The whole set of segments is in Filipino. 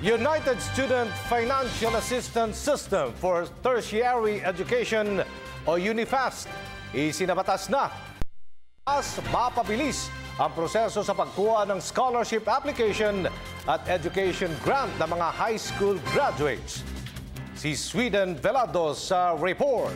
United Student Financial Assistance System for Tertiary Education o UNIFAST isinabatas na. Mas mapabilis ang proseso sa pagkuha ng scholarship application at education grant ng mga high school graduates. Si Sweden Velado sa report.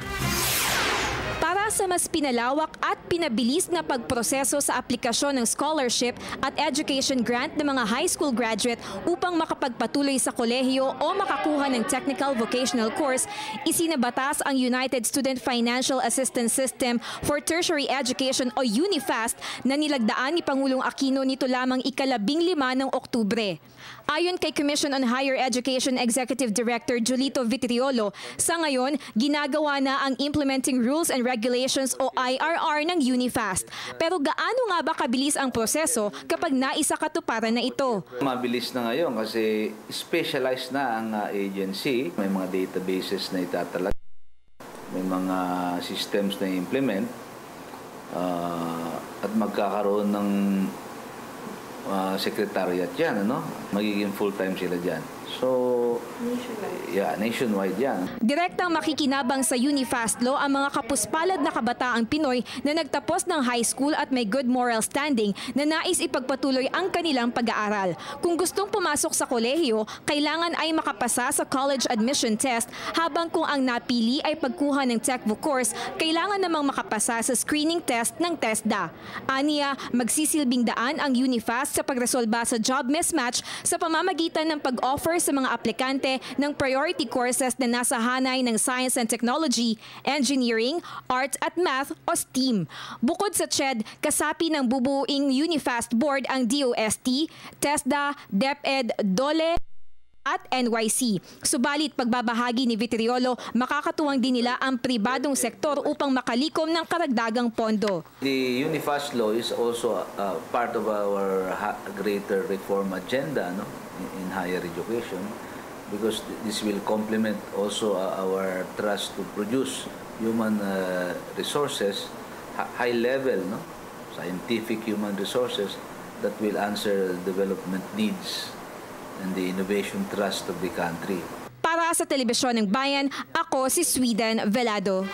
Para sa mas pinalawak at pinabilis na pagproseso sa aplikasyon ng scholarship at education grant ng mga high school graduate upang makapagpatuloy sa kolehiyo o makakuha ng technical vocational course, isinabatas ang United Student Financial Assistance System for Tertiary Education o UNIFAST na nilagdaan ni Pangulong Aquino nito lamang ika-15 ng Oktubre. Ayon kay Commission on Higher Education Executive Director Julito Vitriolo, sa ngayon, ginagawa na ang Implementing Rules and Regulations o IRR ng UNIFAST. Pero gaano nga ba kabilis ang proseso kapag naisakatuparan na ito? Mabilis na ngayon kasi specialized na ang agency. May mga databases na itatalaga, may mga systems na i-implement at magkakaroon ng secretariat yan, ano? Magiging full-time sila dyan. So, nationwide yan. Direktang makikinabang sa UNIFAST Law ang mga kapuspalad na kabataang Pinoy na nagtapos ng high school at may good moral standing na nais ipagpatuloy ang kanilang pag-aaral. Kung gustong pumasok sa kolehiyo, kailangan ay makapasa sa college admission test, habang kung ang napili ay pagkuha ng TechVo course, kailangan namang makapasa sa screening test ng TESDA. Aniya, magsisilbing daan ang UNIFAST sa pagresolba sa job mismatch sa pamamagitan ng pag-offer sa mga aplikante ng priority courses na nasa hanay ng Science and Technology, Engineering, Arts at Math o STEAM. Bukod sa CHED, kasapi ng bubuing UNIFAST Board ang DOST, TESDA, DepEd, DOLE, at NYC. Subalit pagbabahagi ni Vitriolo, makakatuwang din nila ang pribadong sektor upang makalikom ng karagdagang pondo. The UNIFAST law is also part of our greater reform agenda, no, in higher education, because this will complement also our thrust to produce human resources, high level, no, scientific human resources that will answer development needs and the innovation thrust of the country. Para sa Telebisyon ng Bayan, ako si Sweden Velado.